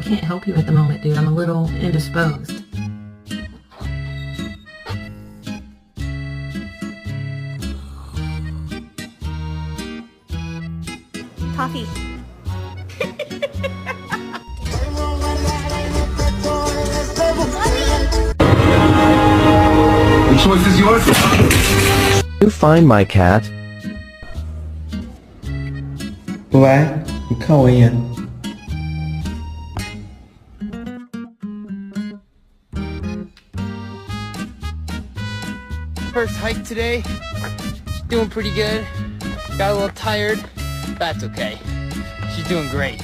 can't help you at the moment, dude. I'm a little indisposed. Coffee. The choice is yours. You find my cat? 喂，你看我一眼。 First hike today, doing pretty good. Got a little tired, that's okay. She's doing great.